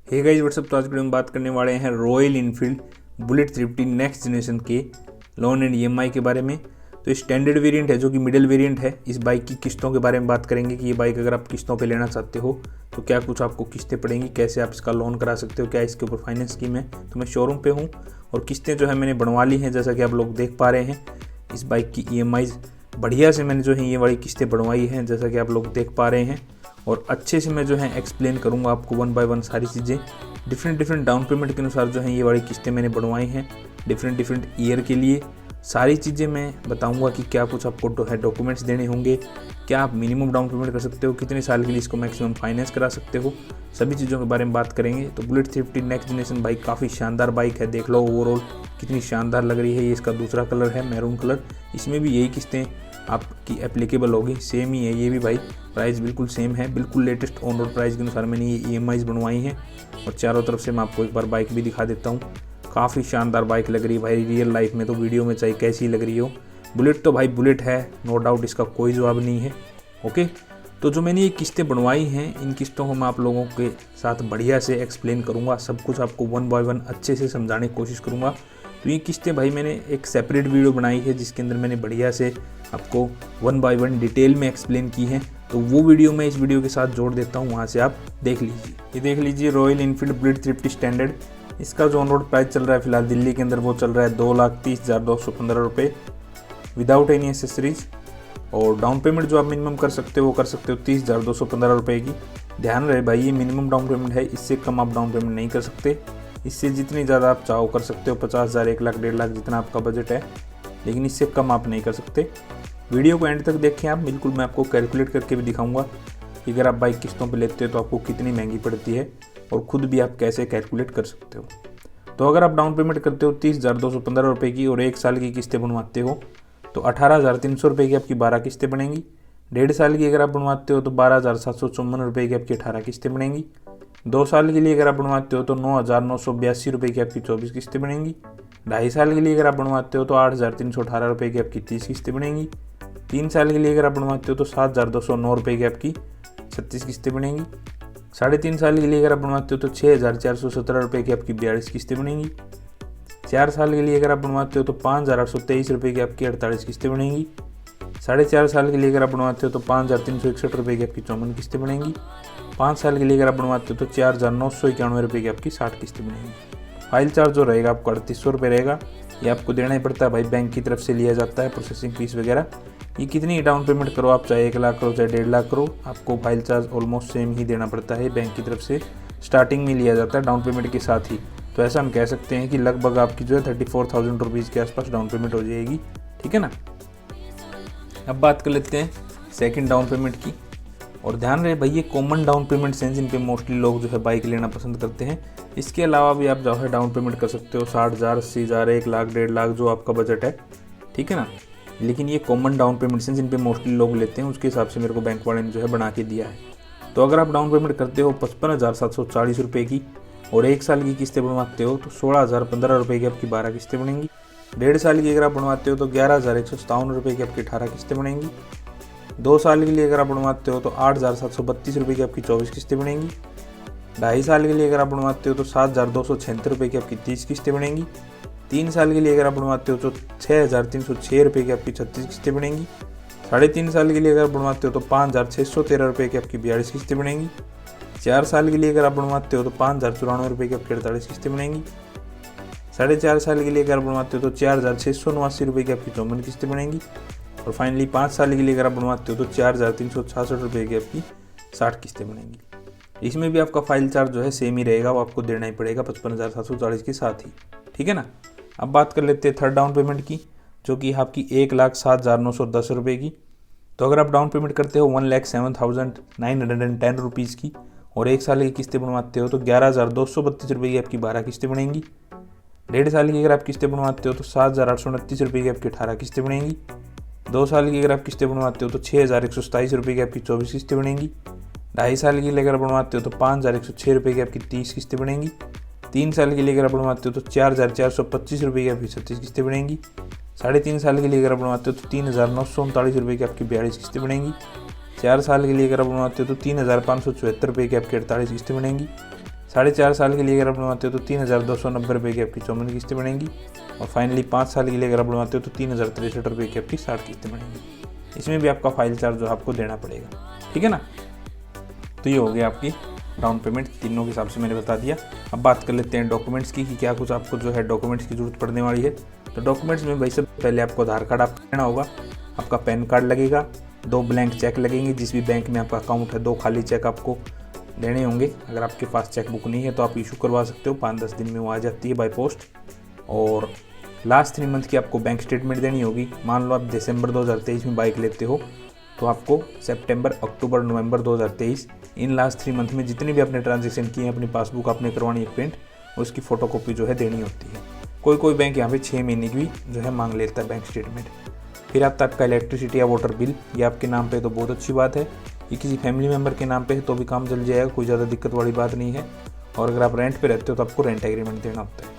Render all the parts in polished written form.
Hey guys what's up. तो आज की वीडियो में बात करने वाले हैं royal Enfield bullet 350 next generation के लोन एंड ईएमआई के बारे में। तो स्टैंडर्ड वेरिएंट है जो कि मिडिल वेरिएंट है। इस बाइक की किस्तों के बारे में बात करेंगे कि ये बाइक अगर आप किस्तों पे लेना चाहते हो तो क्या कुछ आपको किस्तें पड़ेंगी, कैसे आप इसका लोन करा सकते हो, क्या इसके ऊपर फाइनेंस स्कीम है। तो मैं शोरूम पे हूँ और किस्तें जो है मैंने बनवा ली हैं, जैसा कि आप लोग देख पा रहे हैं। इस बाइक की ईएमआई बढ़िया से मैंने जो है ये वाली किस्तें बनवाई हैं, जैसा कि आप लोग देख पा रहे हैं। और अच्छे से मैं जो है एक्सप्लेन करूँगा आपको वन बाय वन सारी चीज़ें। डिफरेंट डाउन पेमेंट के अनुसार जो है ये वाली किस्तें मैंने बनवाई हैं, डिफरेंट ईयर के लिए। सारी चीज़ें मैं बताऊंगा कि क्या कुछ आपको डॉक्यूमेंट्स देने होंगे, क्या आप मिनिमम डाउन पेमेंट कर सकते हो, कितने साल के लिए इसको मैक्सिमम फाइनेंस करा सकते हो, सभी चीज़ों के बारे में बात करेंगे। तो बुलेट 350 नेक्स्ट जनरेशन बाइक काफ़ी शानदार बाइक है। देख लो ओवरऑल कितनी शानदार लग रही है। ये इसका दूसरा कलर है मैरून कलर। इसमें भी यही किस्तें आपकी एप्लीकेबल होगी, सेम ही है ये भी भाई। प्राइस बिल्कुल सेम है, बिल्कुल लेटेस्ट ऑन रोड प्राइस के अनुसार मैंने ये ईएमआईज बनवाई हैं। और चारों तरफ से मैं आपको एक बार बाइक भी दिखा देता हूँ। काफ़ी शानदार बाइक लग रही है भाई, रियल लाइफ में तो वीडियो में चाहे कैसी लग रही हो। बुलेट तो भाई बुलेट है, नो डाउट, इसका कोई जवाब नहीं है। ओके, तो जो मैंने ये किस्तें बनवाई हैं, इन किस्तों को मैं आप लोगों के साथ बढ़िया से एक्सप्लेन करूँगा। सब कुछ आपको वन बाय वन अच्छे से समझाने की कोशिश करूँगा। तो ये किस्तें भाई मैंने एक सेपरेट वीडियो बनाई है जिसके अंदर मैंने बढ़िया से आपको वन बाय वन डिटेल में एक्सप्लेन की है। तो वो वीडियो मैं इस वीडियो के साथ जोड़ देता हूँ, वहाँ से आप देख लीजिए। ये देख लीजिए रॉयल इनफील्ड बुलेट 350 स्टैंडर्ड। इसका जो ऑन रोड प्राइस चल रहा है फिलहाल दिल्ली के अंदर, वो चल रहा है 2,30,215 रुपये विदाउट एनी एसेसरीज। और डाउन पेमेंट जो आप मिनिमम कर सकते हो वो कर सकते हो 30,215 रुपये की। ध्यान रहे भाई ये मिनिमम डाउन पेमेंट है, इससे कम आप डाउन पेमेंट नहीं कर सकते। इससे जितनी ज़्यादा आप चाहो कर सकते हो, 50,000, 1 लाख, 1.5 लाख, जितना आपका बजट है, लेकिन इससे कम आप नहीं कर सकते। वीडियो को एंड तक देखें आप, बिल्कुल मैं आपको कैलकुलेट करके भी दिखाऊंगा कि अगर आप बाइक किस्तों पे लेते हो तो आपको कितनी महंगी पड़ती है और ख़ुद भी आप कैसे कैलकुलेट कर सकते हो। तो अगर आप डाउन पेमेंट करते हो 30,215 रुपये की और 1 साल की किस्तें बनवाते हो तो 18,300 रुपये की आपकी 12 किस्तें बनेंगी। 1.5 साल की अगर आप बनवाते हो तो 12,754 रुपये की आपकी 18 किस्तें बनेंगी। 2 साल के लिए अगर आप बनवाते हो तो 9,982 रुपये की आपकी 24 किस्तें बनेंगी। 2.5 साल के लिए अगर आप बनवाते हो तो 8,318 रुपये की आपकी 30 किस्तें बनेंगी। 3 साल के लिए अगर आप बनवाते हो तो 7,209 रुपये की आपकी 36 किस्तें बनेंगी। 3.5 साल के लिए अगर आप बनवाते हो तो 6,417 रुपये की आपकी 42 किस्तें बनेंगी। 4 साल के लिए अगर आप बनवाते हो तो 5,823 रुपये की आपकी 48 किस्तें बनेंगी। 4.5 साल के लिए अगर आप बनवाते हो तो 5,361 रुपये की आपकी 54 किस्तें बनेंगी। 5 साल के लिए अगर आप बनवाते हो तो 4,991 रुपये की आपकी 60 किस्तें बनेंगी। फाइल चार्ज जो रहेगा आपको 3,800 रुपये रहेगा। ये आपको देना ही पड़ता है भाई, बैंक की तरफ से लिया जाता है, प्रोसेसिंग फीस वगैरह। ये कितनी डाउन पेमेंट करो आप, चाहे 1 लाख करो चाहे 1.5 लाख करो, आपको फाइल चार्ज ऑलमोस्ट सेम ही देना पड़ता है। बैंक की तरफ से स्टार्टिंग में लिया जाता है डाउन पेमेंट के साथ ही। तो ऐसा हम कह सकते हैं कि लगभग आपकी जो है 34,000 रुपीज़ के आसपास डाउन पेमेंट हो जाएगी। ठीक है ना। अब बात कर लेते हैं सेकंड डाउन पेमेंट की। और ध्यान रहे भाई ये कॉमन डाउन पेमेंट हैं जिन पे मोस्टली लोग जो है बाइक लेना पसंद करते हैं। इसके अलावा भी आप जो है डाउन पेमेंट कर सकते हो 60,000, 80,000, 1 लाख, 1.5 लाख, जो आपका बजट है। ठीक है ना। लेकिन ये कॉमन डाउन पेमेंट्स हैं जिन पे मोस्टली लोग लेते हैं, उसके हिसाब से मेरे को बैंक वाले ने जो है बना के दिया है। तो अगर आप डाउन पेमेंट करते हो 55,740 रुपये की और 1 साल की किस्तें बनवाते हो तो 16,015 रुपये की आपकी 12 किस्तें बनेंगी। 1.5 साल की अगर आप बनवाते हो तो 11,157 रुपये की आपकी 18 किस्तें बनेंगी। 2 साल के लिए अगर आप बनवाते हो तो 8,732 रुपये की आपकी 24 किस्तें बनेंगी। 2.5 साल के लिए अगर आप बनवाते हो तो 7,276 रुपये की आपकी 30 किस्तें बनेंगी। 3 साल के लिए अगर आप बनवाते हो तो 6,306 रुपये की आपकी 36 किस्तें बनेंगी। 3.5 साल के लिए अगर बनवाते हो तो 5,613 रुपये की आपकी 42 किस्तें बनेंगी। 4 साल के लिए अगर आप बनवाते हो तो 5,094 रुपये की आपकी 48 किस्तें बनेंगी। 4.5 साल के लिए अगर बनवाते हो तो 4,689 रुपये की आपकी 54 किस्तें बनेंगी। और फाइनली 5 साल के लिए अगर आप बनवाते हो तो 4,366 रुपये की आपकी 60 किस्तें बनेंगी। इसमें भी आपका फाइल चार्ज जो है सेम ही रहेगा, वो आपको देना ही पड़ेगा 55,740 के साथ ही। ठीक है ना। अब बात कर लेते हैं थर्ड डाउन पेमेंट की, जो कि आपकी 1,07,910 रुपये की। तो अगर आप डाउन पेमेंट करते हो 1,07,910 रुपीज़ की और 1 साल की किस्तें बनवाते हो तो 11,232 रुपये की आपकी 12 किस्तें बनेंगी। 1.5 साल की अगर आप किस्तें बनवाते हो तो 7,829 रुपये की आपकी 18 किस्तें बनेंगी। 2 साल की अगर आप किस्तें बनवाते हो तो 6,127 रुपये की आपकी 24 किस्तें बनेंगी। 2.5 साल के लिए अगर बनवाते हो तो 5,106 रुपये की आपकी 30 किस्तें बनेंगी। 3 साल के लिए अगर बनवाते हो तो 4,425 रुपये की आपकी 36 किस्तें बनेंगी। 3.5 साल के लिए अगर बनवाते हो तो 3,939 रुपये की आपकी 42 किस्तें बनेंगी। 4 साल के लिए अगर बनवाते हो तो 3,574 रुपये की आपकी 48 किस्तें बनेंगी। 4.5 साल के लिए अगर आप बनवाते हो तो 3,290 रुपये की आपकी 54 किस्तें बनेंगी, और फाइनली 5 साल के लिए अगर आप बनवाते हो तो 3,063 रुपये की आपकी 60 किस्तें बनेंगी। इसमें भी आपका फाइल चार्ज जो आपको देना पड़ेगा, ठीक है ना। तो ये हो गया आपकी डाउन पेमेंट, तीनों के हिसाब से मैंने बता दिया। अब बात कर लेते हैं डॉक्यूमेंट्स की कि क्या कुछ आपको जो है डॉक्यूमेंट्स की जरूरत पड़ने वाली है। तो डॉक्यूमेंट्स में भाई सबसे पहले आपको आधार कार्ड आपका लेना होगा, आपका पैन कार्ड लगेगा, 2 ब्लैंक चेक लगेंगे, जिस भी बैंक में आपका अकाउंट है 2 खाली चेक आपको देने होंगे। अगर आपके पास चेक बुक नहीं है तो आप इशू करवा सकते हो, 5-10 दिन में वो आ जाती है बाय पोस्ट। और लास्ट 3 मंथ की आपको बैंक स्टेटमेंट देनी होगी। मान लो आप दिसंबर 2023 में बाइक लेते हो तो आपको सितंबर, अक्टूबर, नवंबर 2023 इन लास्ट 3 मंथ में जितने भी आपने ट्रांजेक्शन किए हैं, अपनी पासबुक आपने करवानी है प्रिंट, उसकी फ़ोटोकॉपी जो है देनी होती है। कोई बैंक यहाँ पे 6 महीने की भी जो है मांग लेता है बैंक स्टेटमेंट। फिर आपका इलेक्ट्रिसिटी या वाटर बिल, ये आपके नाम पे तो बहुत अच्छी बात है। ये किसी फैमिली मेम्बर के नाम पे है तो भी काम चल जाएगा, कोई ज़्यादा दिक्कत वाली बात नहीं है। और अगर आप रेंट पे रहते हो तो आपको रेंट एग्रीमेंट देना होता है।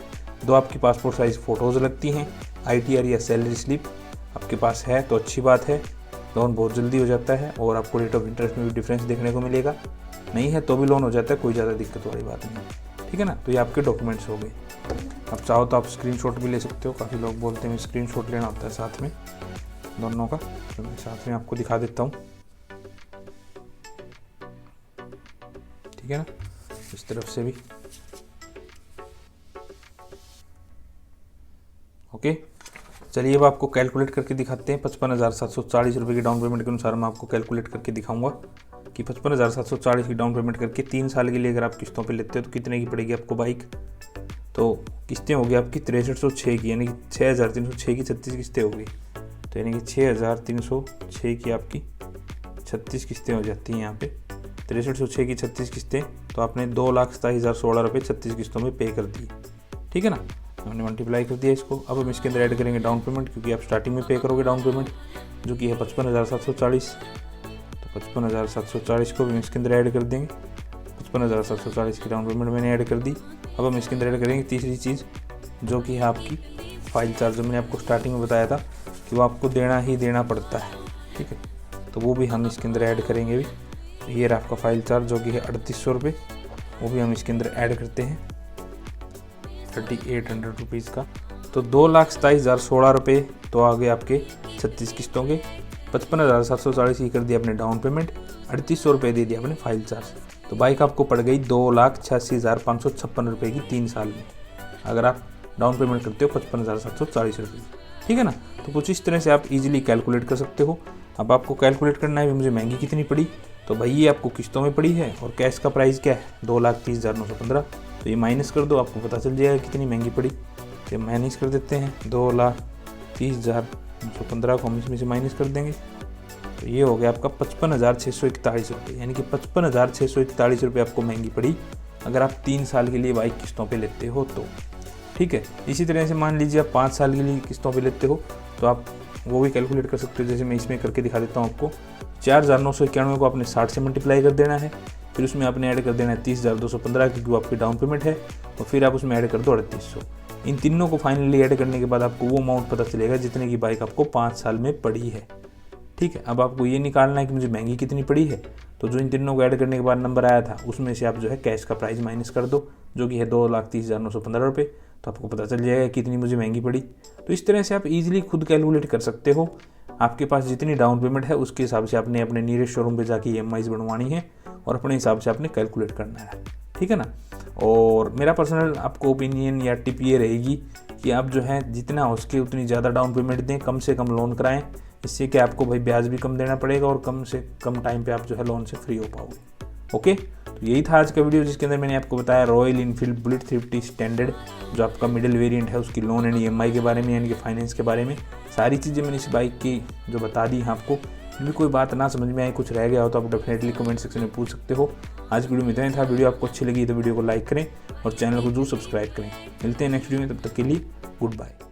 2 आपकी पासपोर्ट साइज़ फ़ोटोज़ लगती हैं। ITR या सैलरी स्लिप आपके पास है तो अच्छी बात है, लोन बहुत जल्दी हो जाता है और आपको रेट ऑफ इंटरेस्ट में भी डिफरेंस देखने को मिलेगा। नहीं है तो भी लोन हो जाता है, कोई ज़्यादा दिक्कत वाली बात नहीं है, ठीक है ना। तो ये आपके डॉक्यूमेंट्स हो गए। आप चाहो तो आप स्क्रीनशॉट भी ले सकते हो, काफ़ी लोग बोलते हैं स्क्रीनशॉट लेना होता है साथ में दोनों का, तो मैं साथ में आपको दिखा देता हूँ, ठीक है ना। इस तरफ से भी ओके। चलिए अब आपको कैलकुलेट करके दिखाते हैं। 55,740 रुपये की डाउन पेमेंट के अनुसार मैं आपको कैलकुलेट करके दिखाऊंगा कि 55,740 की डाउन पेमेंट करके 3 साल के लिए अगर आप किस्तों पे लेते हो तो कितने की पड़ेगी आपको बाइक। तो किस्तें होगी आपकी 6306 की, यानी कि 6,306 की 36 किस्तें होगी। तो यानी कि 6,306 की आपकी 36 किस्तें हो जाती हैं यहाँ पे। 6306 की 36 किस्तें, तो आपने 2,27,016 रुपये 36 किस्तों में पे कर दी, ठीक है ना। हमने मल्टीप्लाई कर दिया इसको। अब हम इसके अंदर ऐड करेंगे डाउन पेमेंट, क्योंकि आप स्टार्टिंग में पे करोगे डाउन पेमेंट जो कि है 55,740। तो 55,740 को भी इसके अंदर ऐड कर देंगे। 55,740 की डाउन पेमेंट मैंने ऐड कर दी। अब हम इसके अंदर ऐड करेंगे तीसरी चीज़ जो कि है आपकी फाइल चार्ज, जो मैंने आपको स्टार्टिंग में बताया था कि वो आपको देना ही देना पड़ता है, ठीक है। तो वो भी हम इसके अंदर ऐड करेंगे भी। तो ये रहा आपका फाइल चार्ज जो कि है 3,800 रुपये, वो भी हम इसके अंदर ऐड करते हैं 3,800 रुपीज़ का। तो 2,27,016 रुपये तो आ गए आपके 36 किस्तों के। 55,740 की कर दिया आपने डाउन पेमेंट, 3,800 रुपये दे दिया आपने फाइल चार्ज। तो बाइक आपको पड़ गई 2,86,556 रुपये की 3 साल में, अगर आप डाउन पेमेंट करते हो 55,740 रुपये, ठीक है ना। तो कुछ इस तरह से आप इजीली कैलकुलेट कर सकते हो। अब आपको कैलकुलेट करना है मुझे महंगी कितनी पड़ी। तो भाई ये आपको किस्तों में पड़ी है और कैश का प्राइस क्या है 2,30,915। तो ये माइनस कर दो, आपको पता चल जाएगा कितनी महंगी पड़ी। तो माइनस कर देते हैं 2,30,915 को हम इसमें से माइनस कर देंगे। तो ये हो गया आपका 55,641 रुपये, यानी कि 55,641 रुपये आपको महंगी पड़ी अगर आप 3 साल के लिए बाइक किस्तों पे लेते हो तो, ठीक है। इसी तरह से मान लीजिए आप 5 साल के लिए किस्तों पे लेते हो तो आप वो भी कैलकुलेट कर सकते हो। जैसे मैं इसमें करके दिखा देता हूँ आपको। 4,991 को आपने 60 से मल्टीप्लाई कर देना है, फिर उसमें आपने ऐड कर देना है 30,215 क्योंकि वो आपकी डाउन पेमेंट है, और फिर आप उसमें ऐड कर दो 3,800। इन तीनों को फाइनली ऐड करने के बाद आपको वो अमाउंट पता चलेगा जितने की बाइक आपको 5 साल में पड़ी है, ठीक है। अब आपको ये निकालना है कि मुझे महंगी कितनी पड़ी है। तो जो इन तीनों को ऐड करने के बाद नंबर आया था उसमें से आप जो है कैश का प्राइस माइनस कर दो जो कि है 2,30,915 रुपये। तो आपको पता चल जाएगा कितनी मुझे महंगी पड़ी। तो इस तरह से आप इजीली खुद कैलकुलेट कर सकते हो। आपके पास जितनी डाउन पेमेंट है उसके हिसाब से आपने अपने नियरेस्ट शोरूम पे जाके EMIs बनवानी है और अपने हिसाब से आपने कैलकुलेट करना है, ठीक है ना। और मेरा पर्सनल आपको ओपिनियन या टिप ये रहेगी कि आप जो है जितना हो सके उतनी ज़्यादा डाउन पेमेंट दें, कम से कम लोन कराएं। इससे कि आपको भाई ब्याज भी कम देना पड़ेगा और कम से कम टाइम पे आप जो है लोन से फ्री हो पाओगे। ओके, तो यही था आज का वीडियो जिसके अंदर मैंने आपको बताया रॉयल इनफील्ड बुलेट 350 स्टैंडर्ड जो आपका मिडिल वेरिएंट है उसकी लोन एंड EMI के बारे में, यानी कि फाइनेंस के बारे में सारी चीज़ें मैंने इस बाइक की जो बता दी हैं आपको। भी कोई बात ना समझ में आए, कुछ रह गया हो तो आप डेफिनेटली कमेंट सेक्शन में पूछ सकते हो। आज की वीडियो में इतना ही था। वीडियो आपको अच्छी लगी तो वीडियो को लाइक करें और चैनल को जरूर सब्सक्राइब करें। मिलते हैं नेक्स्ट वीडियो में, तब तक के लिए गुड बाय।